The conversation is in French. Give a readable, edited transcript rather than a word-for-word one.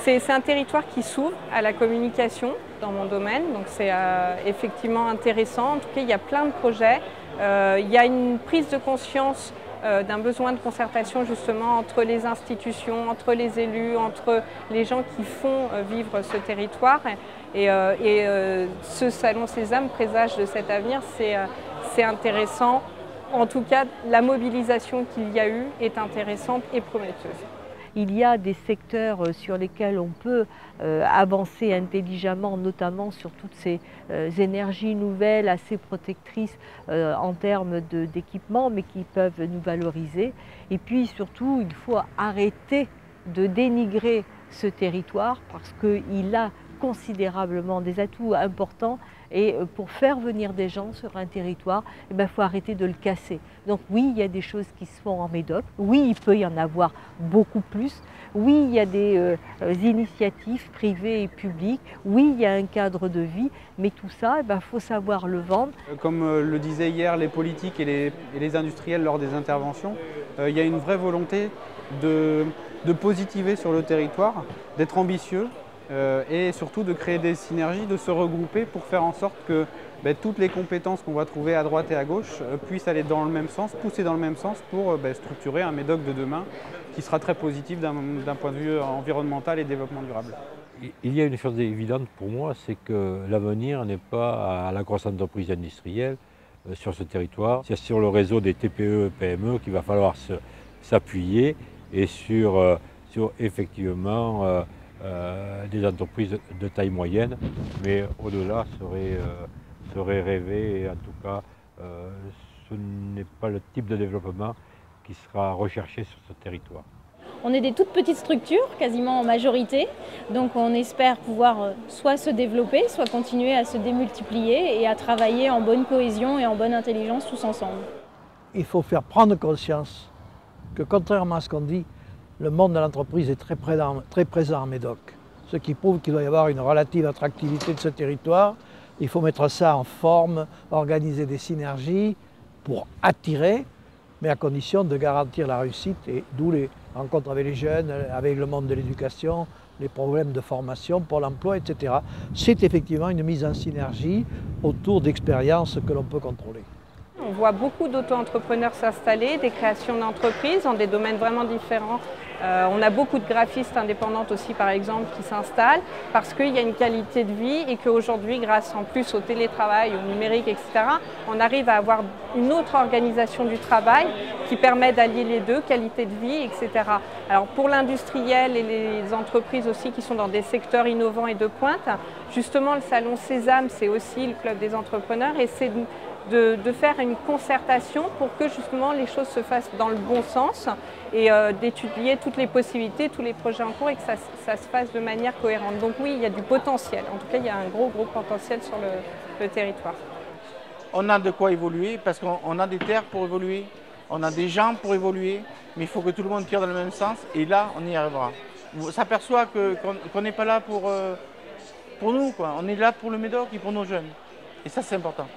C'est un territoire qui s'ouvre à la communication dans mon domaine, donc c'est effectivement intéressant. En tout cas, il y a plein de projets. Il y a une prise de conscience d'un besoin de concertation justement entre les institutions, entre les élus, entre les gens qui font vivre ce territoire. Et ce Salon Sésame présage de cet avenir, c'est intéressant. En tout cas, la mobilisation qu'il y a eu est intéressante et prometteuse. Il y a des secteurs sur lesquels on peut avancer intelligemment, notamment sur toutes ces énergies nouvelles, assez protectrices en termes d'équipement, mais qui peuvent nous valoriser. Et puis surtout, il faut arrêter de dénigrer ce territoire parce qu'il a considérablement des atouts importants et pour faire venir des gens sur un territoire, il faut arrêter de le casser. Donc oui, il y a des choses qui se font en Médoc, oui, il peut y en avoir beaucoup plus, oui, il y a des initiatives privées et publiques, oui, il y a un cadre de vie, mais tout ça, il faut savoir le vendre. Comme le disaient hier les politiques et les industriels lors des interventions, il y a une vraie volonté de positiver sur le territoire, d'être ambitieux, et surtout de créer des synergies, de se regrouper pour faire en sorte que toutes les compétences qu'on va trouver à droite et à gauche puissent aller dans le même sens, pousser dans le même sens pour structurer un Médoc de demain qui sera très positif d'un point de vue environnemental et développement durable. Il y a une chose évidente pour moi, c'est que l'avenir n'est pas à la grosse entreprise industrielle sur ce territoire. C'est sur le réseau des TPE et PME qu'il va falloir s'appuyer et sur effectivement des entreprises de taille moyenne, mais au-delà serait rêvé et en tout cas ce n'est pas le type de développement qui sera recherché sur ce territoire. On est des toutes petites structures, quasiment en majorité, donc on espère pouvoir soit se développer, soit continuer à se démultiplier et à travailler en bonne cohésion et en bonne intelligence tous ensemble. Il faut faire prendre conscience que contrairement à ce qu'on dit, le monde de l'entreprise est très présent en Médoc, ce qui prouve qu'il doit y avoir une relative attractivité de ce territoire. Il faut mettre ça en forme, organiser des synergies pour attirer, mais à condition de garantir la réussite, et d'où les rencontres avec les jeunes, avec le monde de l'éducation, les problèmes de formation pour l'emploi, etc. C'est effectivement une mise en synergie autour d'expériences que l'on peut contrôler. On voit beaucoup d'auto-entrepreneurs s'installer, des créations d'entreprises dans des domaines vraiment différents. On a beaucoup de graphistes indépendantes aussi, par exemple, qui s'installent parce qu'il y a une qualité de vie et qu'aujourd'hui, grâce en plus au télétravail, au numérique, etc., on arrive à avoir une autre organisation du travail qui permet d'allier les deux, qualité de vie, etc. Alors pour l'industriel et les entreprises aussi qui sont dans des secteurs innovants et de pointe, justement le Salon Sésame, c'est aussi le club des entrepreneurs et c'est de faire une concertation pour que justement les choses se fassent dans le bon sens et d'étudier toutes les possibilités, tous les projets en cours et que ça se fasse de manière cohérente. Donc oui, il y a du potentiel. En tout cas, il y a un gros potentiel sur le territoire. On a de quoi évoluer parce qu'on a des terres pour évoluer, on a des gens pour évoluer, mais il faut que tout le monde tire dans le même sens et là, on y arrivera. On s'aperçoit qu'on n'est pas là pour nous, quoi. On est là pour le Médoc et pour nos jeunes. Et ça, c'est important.